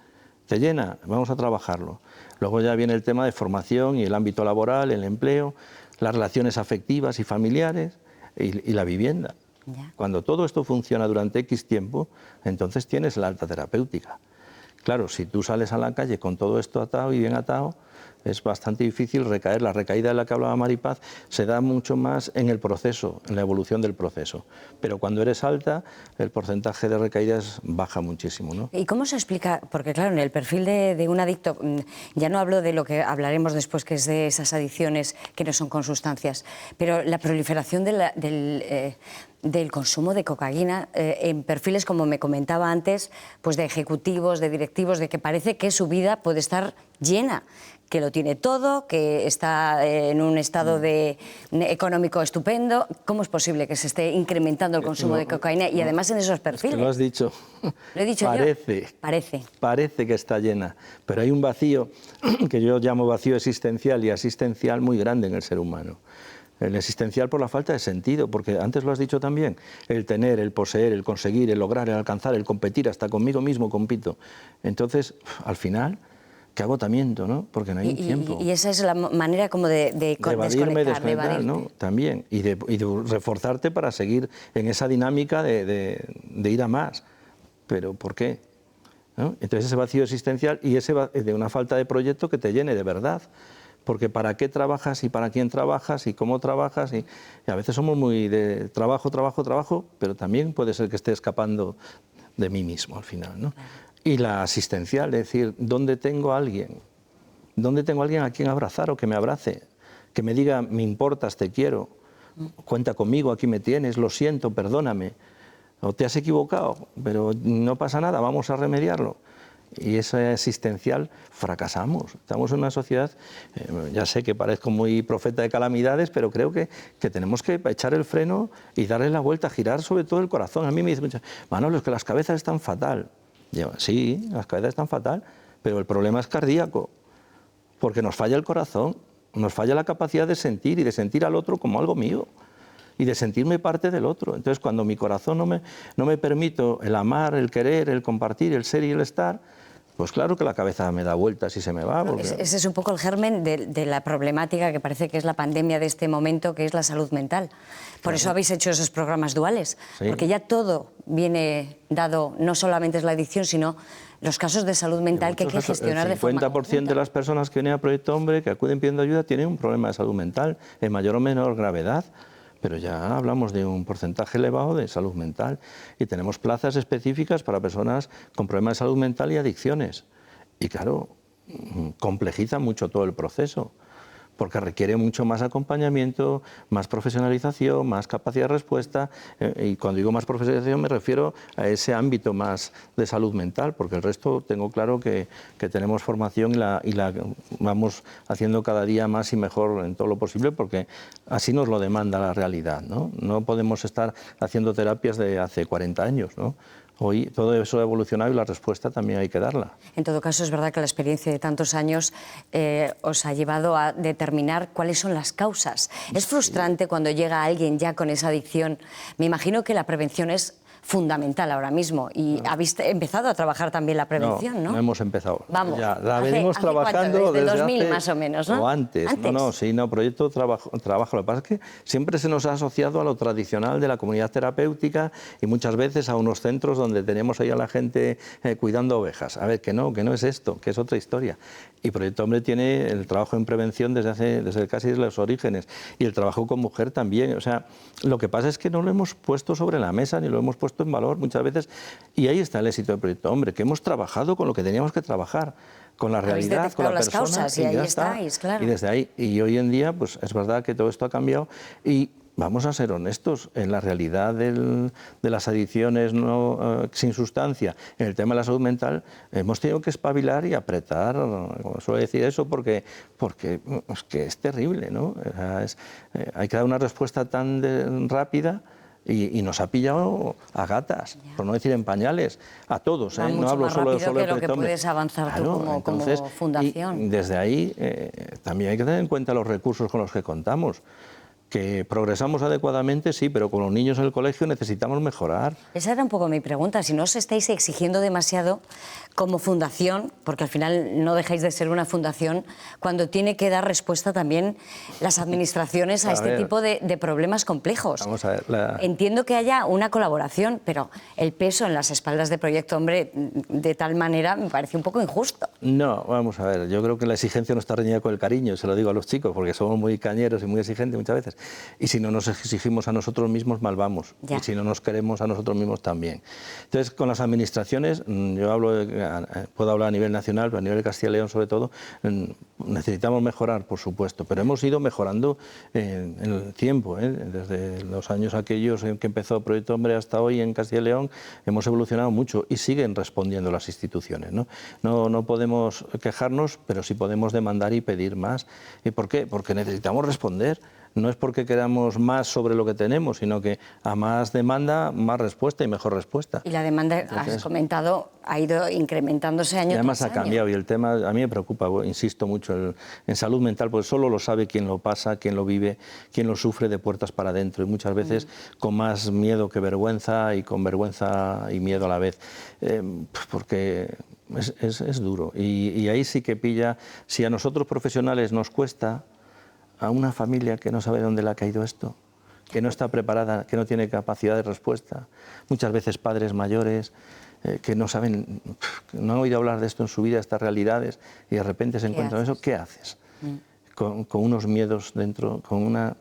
¿Te llena? Vamos a trabajarlo. Luego ya viene el tema de formación y el ámbito laboral, el empleo, las relaciones afectivas y familiares y la vivienda. Ya. Cuando todo esto funciona durante X tiempo, entonces tienes la alta terapéutica. Claro, si tú sales a la calle con todo esto atado y bien atado, es bastante difícil recaer. La recaída de la que hablaba Maripaz se da mucho más en el proceso, en la evolución del proceso. Pero cuando eres alta, el porcentaje de recaídas baja muchísimo, ¿no? ¿Y cómo se explica? Porque claro, en el perfil de un adicto, ya no hablo de lo que hablaremos después, que es de esas adicciones que no son con sustancias, pero la proliferación del consumo de cocaína en perfiles, como me comentaba antes, pues de ejecutivos, de directivos, de que parece que su vida puede estar llena, que lo tiene todo, que está en un estado económico estupendo. ¿Cómo es posible que se esté incrementando el consumo de cocaína y además en esos perfiles? Es que lo has dicho. Lo he dicho Parece. yo. Parece. Parece que está llena, pero hay un vacío que yo llamo vacío existencial y asistencial muy grande en el ser humano. El existencial por la falta de sentido, porque antes lo has dicho también, el tener, el poseer, el conseguir, el lograr, el alcanzar, el competir, hasta conmigo mismo compito. Entonces, al final, qué agotamiento, ¿no? Porque no hay tiempo. Y esa es la manera como de desconectar, ¿no? También, y de reforzarte para seguir en esa dinámica de ir a más. Pero, ¿por qué? ¿No? Entonces ese vacío existencial y de una falta de proyecto que te llene de verdad. Porque para qué trabajas y para quién trabajas y cómo trabajas. Y a veces somos muy de trabajo, trabajo, trabajo, pero también puede ser que esté escapando de mí mismo al final, ¿no? y la asistencial, es decir, ¿dónde tengo a alguien? ¿Dónde tengo a alguien a quien abrazar o que me abrace? Que me diga, me importas, te quiero, cuenta conmigo, aquí me tienes, lo siento, perdóname, o te has equivocado, pero no pasa nada, vamos a remediarlo. Y esa asistencial fracasamos. Estamos en una sociedad, ya sé que parezco muy profeta de calamidades, pero creo que tenemos que echar el freno y darle la vuelta, girar sobre todo el corazón. A mí me dicen muchas, Manolo, es que las cabezas están fatal. Yo, sí, las cabezas están fatal, pero el problema es cardíaco, porque nos falla el corazón, nos falla la capacidad de sentir y de sentir al otro como algo mío y de sentirme parte del otro. Entonces, cuando mi corazón no me permito el amar, el querer, el compartir, el ser y el estar, pues claro que la cabeza me da vueltas y se me va. Porque... Ese es un poco el germen de la problemática que parece que es la pandemia de este momento, que es la salud mental. Por eso habéis hecho esos programas duales, sí. Porque ya todo viene dado, no solamente es la adicción, sino los casos de salud mental que hay que gestionar de forma conjunta. El 50% de las personas que vienen a Proyecto Hombre, que acuden pidiendo ayuda, tienen un problema de salud mental, en mayor o menor gravedad. Pero ya hablamos de un porcentaje elevado de salud mental y tenemos plazas específicas para personas con problemas de salud mental y adicciones. Y claro, complejiza mucho todo el proceso, porque requiere mucho más acompañamiento, más profesionalización, más capacidad de respuesta. Y cuando digo más profesionalización me refiero a ese ámbito más de salud mental, porque el resto tengo claro que tenemos formación y la vamos haciendo cada día más y mejor en todo lo posible, porque así nos lo demanda la realidad, ¿no? No podemos estar haciendo terapias de hace 40 años, ¿no? Hoy todo eso ha evolucionado y la respuesta también hay que darla. En todo caso, es verdad que la experiencia de tantos años os ha llevado a determinar cuáles son las causas. Es frustrante cuando llega alguien ya con esa adicción. Me imagino que la prevención es fundamental ahora mismo y habéis empezado a trabajar también la prevención, ¿no? No hemos empezado. Vamos, ya, la venimos trabajando desde 2000 hace, más o menos, ¿no? O antes. Proyecto Trabajo. Lo que pasa es que siempre se nos ha asociado a lo tradicional de la comunidad terapéutica y muchas veces a unos centros donde tenemos ahí a la gente cuidando ovejas. A ver, que no es esto, que es otra historia. Y Proyecto Hombre tiene el trabajo en prevención desde casi los orígenes y el trabajo con mujer también. O sea, lo que pasa es que no lo hemos puesto sobre la mesa ni lo hemos puesto en valor muchas veces, y ahí está el éxito del Proyecto Hombre, que hemos trabajado con lo que teníamos que trabajar, con la realidad, con la persona, causas, y ahí estáis, claro. Y desde ahí, y hoy en día, pues es verdad que todo esto ha cambiado y vamos a ser honestos, en la realidad de las adicciones sin sustancia, en el tema de la salud mental, hemos tenido que espabilar y apretar, suelo decir eso porque es que es terrible, ¿no? Hay que dar una respuesta tan rápida. Y nos ha pillado a gatas, por no decir en pañales, a todos. No hablo solo de lo que puedes avanzar tú como fundación. Y desde ahí también hay que tener en cuenta los recursos con los que contamos. Que progresamos adecuadamente, sí, pero con los niños en el colegio necesitamos mejorar. Esa era un poco mi pregunta, si no os estáis exigiendo demasiado como fundación, porque al final no dejáis de ser una fundación, cuando tiene que dar respuesta también las administraciones a este tipo de problemas complejos. Vamos a ver, Entiendo que haya una colaboración, pero el peso en las espaldas de Proyecto Hombre de tal manera me parece un poco injusto. No, vamos a ver, yo creo que la exigencia no está reñida con el cariño, se lo digo a los chicos, porque somos muy cañeros y muy exigentes muchas veces. Y si no nos exigimos a nosotros mismos, mal vamos. Ya. Y si no nos queremos a nosotros mismos, también. Entonces, con las administraciones, puedo hablar a nivel nacional, pero a nivel de Castilla y León sobre todo, necesitamos mejorar, por supuesto, pero hemos ido mejorando en el tiempo, desde los años aquellos en que empezó Proyecto Hombre hasta hoy en Castilla y León, hemos evolucionado mucho y siguen respondiendo las instituciones, ¿no? No podemos quejarnos, pero sí podemos demandar y pedir más. ¿Y por qué? Porque necesitamos responder. No es porque queramos más sobre lo que tenemos, sino que a más demanda, más respuesta y mejor respuesta. Y la demanda, entonces, has comentado, ha ido incrementándose año tras año. Además ha cambiado y el tema a mí me preocupa, insisto mucho, en salud mental, porque solo lo sabe quien lo pasa, quien lo vive, quien lo sufre de puertas para adentro y muchas veces con más miedo que vergüenza y con vergüenza y miedo a la vez, porque es duro. Y ahí sí que pilla, si a nosotros profesionales nos cuesta, a una familia que no sabe dónde le ha caído esto, que no está preparada, que no tiene capacidad de respuesta, muchas veces padres mayores que no saben, no han oído hablar de esto en su vida, estas realidades, y de repente se encuentran eso, ¿qué haces? Con unos miedos dentro, con una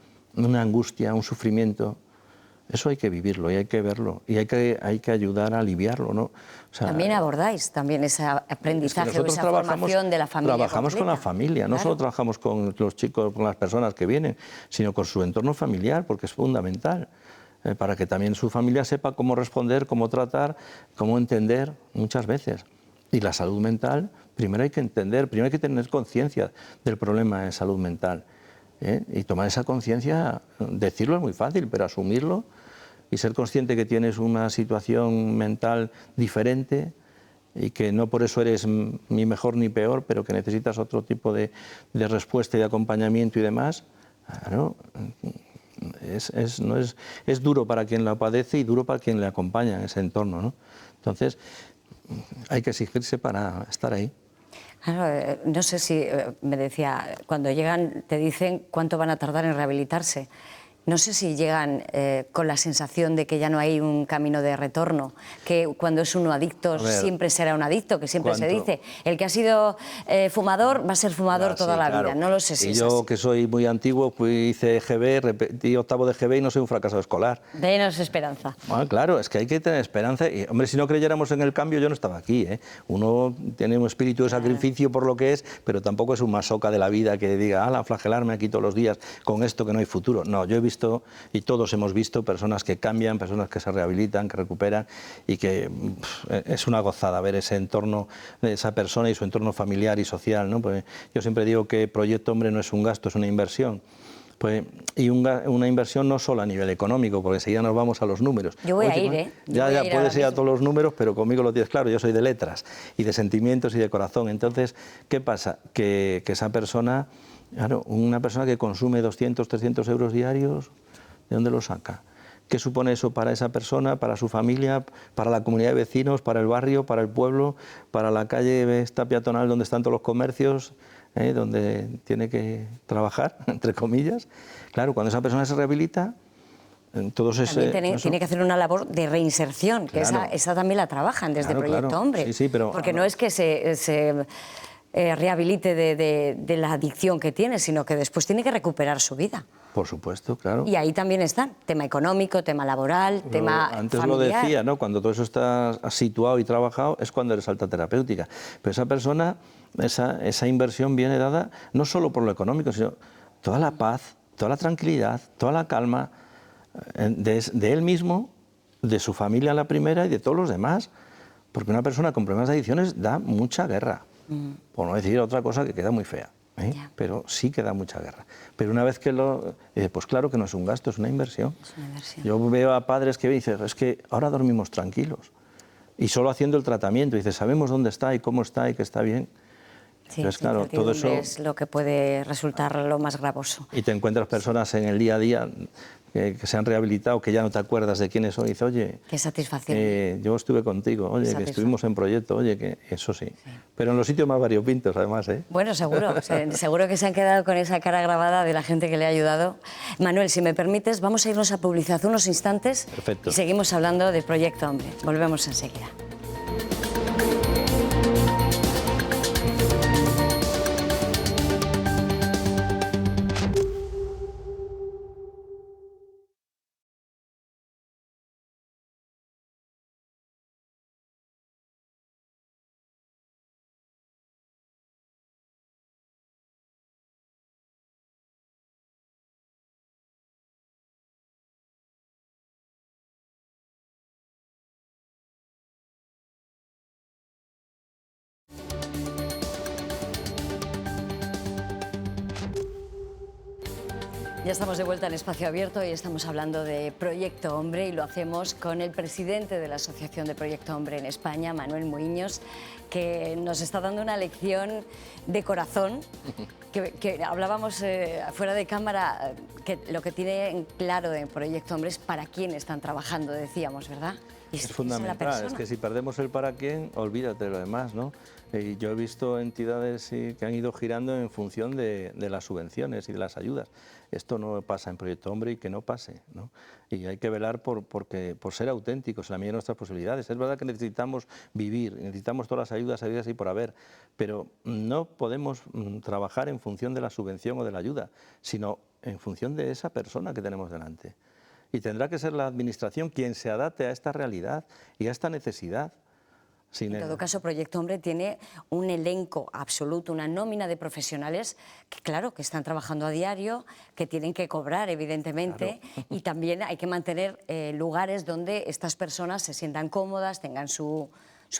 angustia, un sufrimiento. Eso hay que vivirlo y hay que verlo y hay que ayudar a aliviarlo, ¿no? O sea, también abordáis también ese aprendizaje o esa formación de la familia. Trabajamos completa. con la familia, no solo trabajamos con los chicos, con las personas que vienen, sino con su entorno familiar, porque es fundamental, para que también su familia sepa cómo responder, cómo tratar, cómo entender muchas veces. Y la salud mental, primero hay que entender, primero hay que tener conciencia del problema de salud mental. Y tomar esa conciencia, decirlo es muy fácil, pero asumirlo y ser consciente que tienes una situación mental diferente y que no por eso eres ni mejor ni peor, pero que necesitas otro tipo de respuesta y de acompañamiento y demás, claro, es duro para quien la padece y duro para quien le acompaña en ese entorno, ¿no? Entonces, hay que exigirse para estar ahí. Claro, no sé si, me decía, cuando llegan te dicen cuánto van a tardar en rehabilitarse. No sé si llegan con la sensación de que ya no hay un camino de retorno, que cuando es uno adicto siempre será un adicto, que siempre se dice, el que ha sido fumador va a ser fumador toda la vida, no lo sé si y es yo, así. que soy muy antiguo, hice EGB, repetí octavo de EGB y no soy un fracasado escolar. Denos esperanza. Bueno, claro, es que hay que tener esperanza. Y, hombre, si no creyéramos en el cambio, yo no estaba aquí, ¿eh? Uno tiene un espíritu de sacrificio por lo que es, pero tampoco es un masoca de la vida que diga, ala, flagelarme aquí todos los días con esto que no hay futuro. No, yo he visto, y todos hemos visto, personas que cambian, personas que se rehabilitan, que recuperan, y que es una gozada ver ese entorno de esa persona y su entorno familiar y social, ¿no? Pues yo siempre digo que Proyecto Hombre no es un gasto, es una inversión. Pues, y una inversión no solo a nivel económico, porque enseguida nos vamos a los números. Yo voy a ir, ¿eh? Ya puedes ir a todos los números, pero conmigo lo tienes claro, yo soy de letras y de sentimientos y de corazón. Entonces, ¿qué pasa? Que esa persona, claro, una persona que consume 200, 300 euros diarios, ¿de dónde lo saca? ¿Qué supone eso para esa persona, para su familia, para la comunidad de vecinos, para el barrio, para el pueblo, para la calle esta peatonal donde están todos los comercios, donde tiene que trabajar, entre comillas? Claro, cuando esa persona se rehabilita, todos también tiene que hacer una labor de reinserción, que claro, esa también la trabajan desde Proyecto claro. Hombre. Sí, pero, porque no es que se rehabilite de la adicción que tiene, sino que después tiene que recuperar su vida. Por supuesto, claro. Y ahí también están, tema económico, tema laboral, tema antes familiar. Lo decía, ¿no? Cuando todo eso está situado y trabajado es cuando eres alta terapéutica. Pero esa persona, esa inversión viene dada no solo por lo económico, sino toda la paz, toda la tranquilidad, toda la calma de él mismo, de su familia la primera y de todos los demás. Porque una persona con problemas de adicciones da mucha guerra. Por no decir otra cosa que queda muy fea. Pero sí que da mucha guerra. Pero una vez que pues claro que no es un gasto, es una inversión. Es una inversión. Yo veo a padres que dicen, es que ahora dormimos tranquilos. Y solo haciendo el tratamiento, dice, sabemos dónde está y cómo está y que está bien. Sí, entonces, claro, todo eso es lo que puede resultar lo más gravoso. Y te encuentras personas en el día a día que se han rehabilitado, que ya no te acuerdas de quiénes son, y dices, oye, qué satisfacción. Yo estuve contigo, oye, que estuvimos en proyecto, oye, que eso sí. Pero en los sitios más variopintos, además, ¿eh? Bueno, seguro, seguro que se han quedado con esa cara grabada de la gente que le ha ayudado. Manuel, si me permites, vamos a irnos a publicidad unos instantes. Perfecto. Y seguimos hablando de Proyecto Hombre. Volvemos enseguida. Ya estamos de vuelta en Espacio Abierto y estamos hablando de Proyecto Hombre y lo hacemos con el presidente de la Asociación de Proyecto Hombre en España, Manuel Muiños, que nos está dando una lección de corazón, que hablábamos fuera de cámara, que lo que tiene en claro de Proyecto Hombre es para quién están trabajando, decíamos, ¿verdad? Y es fundamental, es que si perdemos el para quién, olvídate de lo demás, ¿no? Y yo he visto entidades que han ido girando en función de las subvenciones y de las ayudas. Esto no pasa en Proyecto Hombre y que no pase, ¿no? Y hay que velar por ser auténticos en la medida de nuestras posibilidades. Es verdad que necesitamos vivir, necesitamos todas las ayudas y por haber, pero no podemos trabajar en función de la subvención o de la ayuda, sino en función de esa persona que tenemos delante. Y tendrá que ser la Administración quien se adapte a esta realidad y a esta necesidad. En todo caso, Proyecto Hombre tiene un elenco absoluto, una nómina de profesionales que, claro, que están trabajando a diario, que tienen que cobrar, evidentemente, claro. Y también hay que mantener lugares donde estas personas se sientan cómodas, tengan su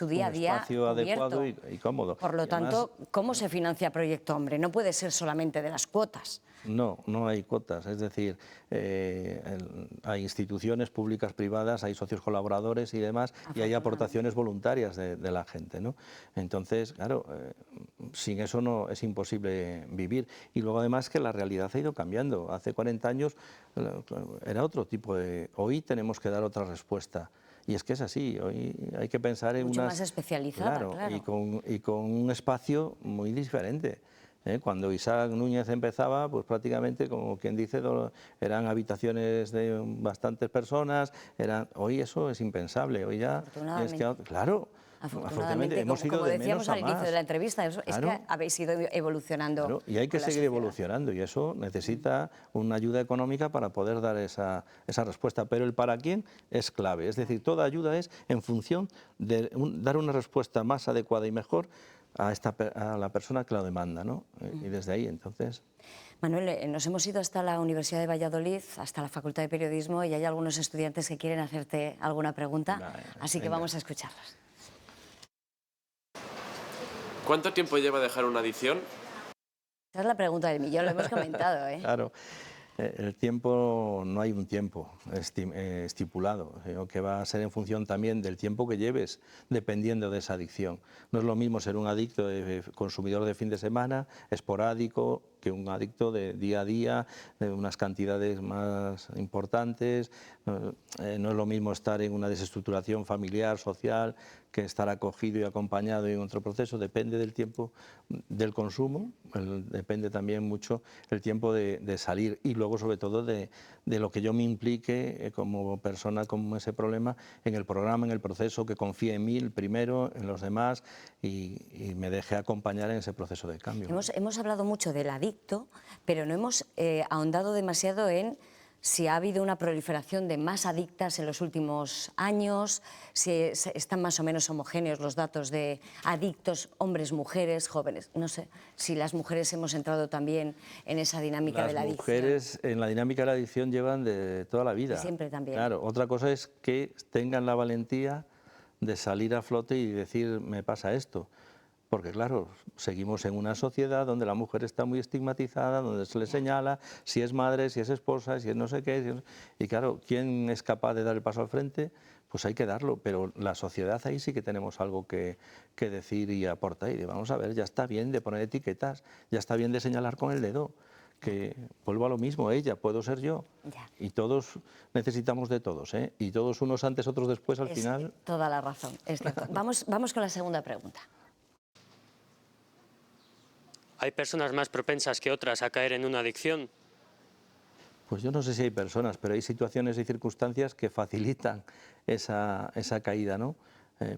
día a día espacio adecuado y cómodo. Por lo tanto, ¿cómo se financia Proyecto Hombre? No puede ser solamente de las cuotas. No, no hay cuotas, es decir, hay instituciones públicas, privadas, hay socios colaboradores y demás, y hay aportaciones voluntarias de la gente, ¿no? Entonces, claro, sin eso no es imposible vivir. Y luego además que la realidad ha ido cambiando. Hace 40 años era otro tipo de... Hoy tenemos que dar otra respuesta. Y es que es así, hoy hay que pensar en mucho más especializada, claro. Y con un espacio muy diferente. Cuando Isaac Núñez empezaba, pues prácticamente, como quien dice, eran habitaciones de bastantes personas. Hoy eso es impensable, hoy ya es que, claro. Afortunadamente hemos ido como decíamos al inicio de la entrevista, claro. Es que habéis ido evolucionando. Claro, y hay que seguir evolucionando, y eso necesita una ayuda económica para poder dar esa respuesta. Pero el para quién es clave, es decir, toda ayuda es en función de dar una respuesta más adecuada y mejor a la persona que la demanda, ¿no? Y desde ahí, entonces... Manuel, nos hemos ido hasta la Universidad de Valladolid, hasta la Facultad de Periodismo, y hay algunos estudiantes que quieren hacerte alguna pregunta, así que vamos a escucharlos. ¿Cuánto tiempo lleva dejar una adicción? Esa es la pregunta del millón, lo hemos comentado, ¿eh? Claro, el tiempo, no hay un tiempo estipulado, que va a ser en función también del tiempo que lleves, dependiendo de esa adicción. No es lo mismo ser un adicto consumidor de fin de semana, esporádico, que un adicto de día a día, de unas cantidades más importantes. No es lo mismo estar en una desestructuración familiar, social, que estar acogido y acompañado en otro proceso. Depende del tiempo del consumo, depende también mucho el tiempo de salir, y luego sobre todo de lo que yo me implique como persona con ese problema en el programa, en el proceso, que confíe en mí el primero, en los demás, y me deje acompañar en ese proceso de cambio. Hemos hablado mucho del adicto, pero no hemos ahondado demasiado en si ha habido una proliferación de más adictas en los últimos años, si están más o menos homogéneos los datos de adictos, hombres, mujeres, jóvenes. No sé si las mujeres hemos entrado también en esa dinámica de la adicción. Las mujeres en la dinámica de la adicción llevan de toda la vida. Y siempre también. Claro, otra cosa es que tengan la valentía de salir a flote y decir, me pasa esto. Porque claro, seguimos en una sociedad donde la mujer está muy estigmatizada, donde se le señala si es madre, si es esposa, si es no sé qué. Y claro, ¿quién es capaz de dar el paso al frente? Pues hay que darlo, pero la sociedad ahí sí que tenemos algo que decir y aportar. Y vamos a ver, ya está bien de poner etiquetas, ya está bien de señalar con el dedo, que vuelvo a lo mismo, ella, puedo ser yo. Ya. Y todos necesitamos de todos, ¿eh? Y todos unos antes, otros después, al final... Toda la razón, es cierto. Vamos con la segunda pregunta. ¿Hay personas más propensas que otras a caer en una adicción? Pues yo no sé si hay personas, pero hay situaciones y circunstancias que facilitan esa caída, ¿no?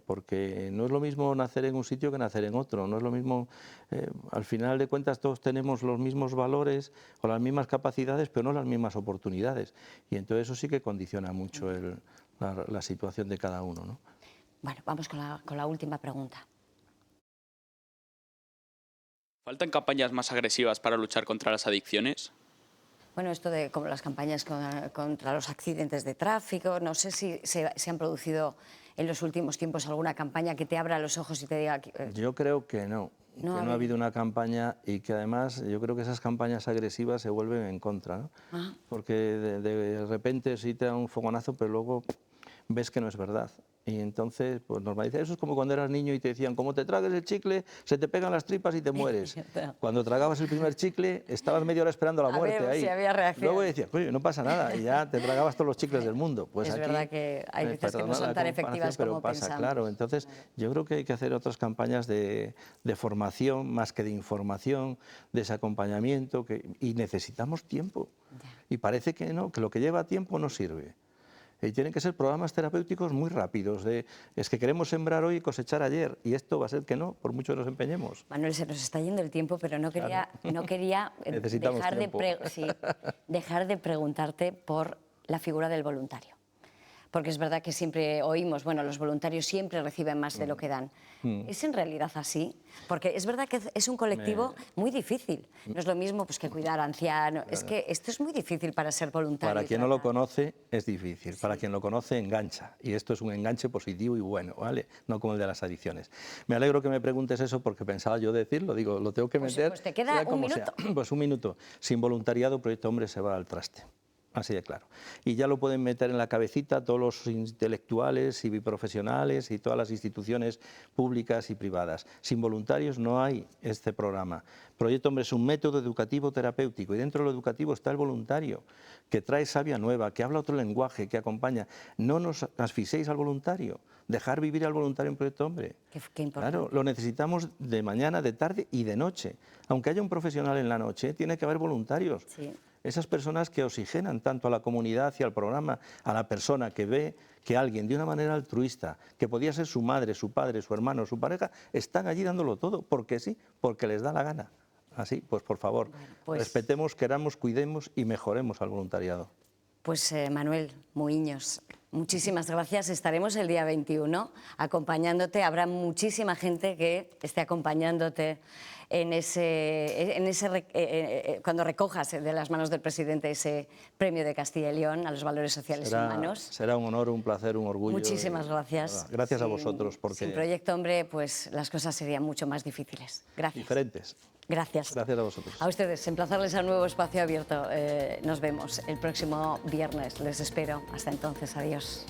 Porque no es lo mismo nacer en un sitio que nacer en otro, no es lo mismo, al final de cuentas todos tenemos los mismos valores o las mismas capacidades, pero no las mismas oportunidades, y entonces eso sí que condiciona mucho la situación de cada uno, ¿no? Bueno, vamos con la última pregunta. ¿Faltan campañas más agresivas para luchar contra las adicciones? Bueno, esto de como las campañas contra los accidentes de tráfico, no sé si se han producido en los últimos tiempos alguna campaña que te abra los ojos y te diga... Yo creo que no. Que no ha habido una campaña, y que además yo creo que esas campañas agresivas se vuelven en contra, ¿no? Porque de repente sí te da un fogonazo, pero luego ves que no es verdad. Y entonces, pues normaliza. Eso es como cuando eras niño y te decían, como te tragues el chicle, se te pegan las tripas y te mueres. Cuando tragabas el primer chicle, estabas media hora esperando la muerte ver, ahí. Si había reacción. Luego decías, oye, no pasa nada, y ya te tragabas todos los chicles del mundo. Pues es aquí, verdad que hay veces que no son tan efectivas como pensamos. Claro, entonces yo creo que hay que hacer otras campañas de formación, más que de información, de ese acompañamiento, y necesitamos tiempo. Y parece que no, que lo que lleva tiempo no sirve. Y tienen que ser programas terapéuticos muy rápidos, es que queremos sembrar hoy y cosechar ayer, y esto va a ser que no, por mucho que nos empeñemos. Manuel, se nos está yendo el tiempo, pero no quería dejar de preguntarte por la figura del voluntario. Porque es verdad que siempre oímos, bueno, los voluntarios siempre reciben más de lo que dan. ¿Es en realidad así? Porque es verdad que es un colectivo muy difícil. No es lo mismo pues, que cuidar a ancianos. Es que esto es muy difícil para ser voluntario. Para quien no lo conoce es difícil, para quien lo conoce engancha. Y esto es un enganche positivo y bueno, ¿vale? No como el de las adicciones. Me alegro que me preguntes eso porque pensaba yo decirlo, digo, lo tengo que meter. Pues te queda un minuto. Pues un minuto. Sin voluntariado, Proyecto Hombre se va al traste. Así de claro. Y ya lo pueden meter en la cabecita todos los intelectuales y biprofesionales y todas las instituciones públicas y privadas. Sin voluntarios no hay este programa. Proyecto Hombre es un método educativo terapéutico y dentro de lo educativo está el voluntario, que trae savia nueva, que habla otro lenguaje, que acompaña. No nos asfixiéis al voluntario, dejar vivir al voluntario en Proyecto Hombre. Qué importante. Claro, lo necesitamos de mañana, de tarde y de noche. Aunque haya un profesional en la noche, tiene que haber voluntarios. Sí. Esas personas que oxigenan tanto a la comunidad y al programa, a la persona que ve que alguien de una manera altruista, que podía ser su madre, su padre, su hermano, su pareja, están allí dándolo todo, porque sí, porque les da la gana. Así, pues por favor, respetemos, queramos, cuidemos y mejoremos al voluntariado. Pues Manuel Muiños, muchísimas gracias. Estaremos el día 21 acompañándote. Habrá muchísima gente que esté acompañándote cuando recojas de las manos del presidente ese premio de Castilla y León a los valores sociales humanos. Será un honor, un placer, un orgullo. Muchísimas gracias. Gracias a vosotros. Porque sin Proyecto Hombre, pues las cosas serían mucho más difíciles. Gracias. Diferentes. Gracias. Gracias a vosotros. A ustedes, emplazarles al nuevo espacio abierto. Nos vemos el próximo viernes. Les espero. Hasta entonces, adiós.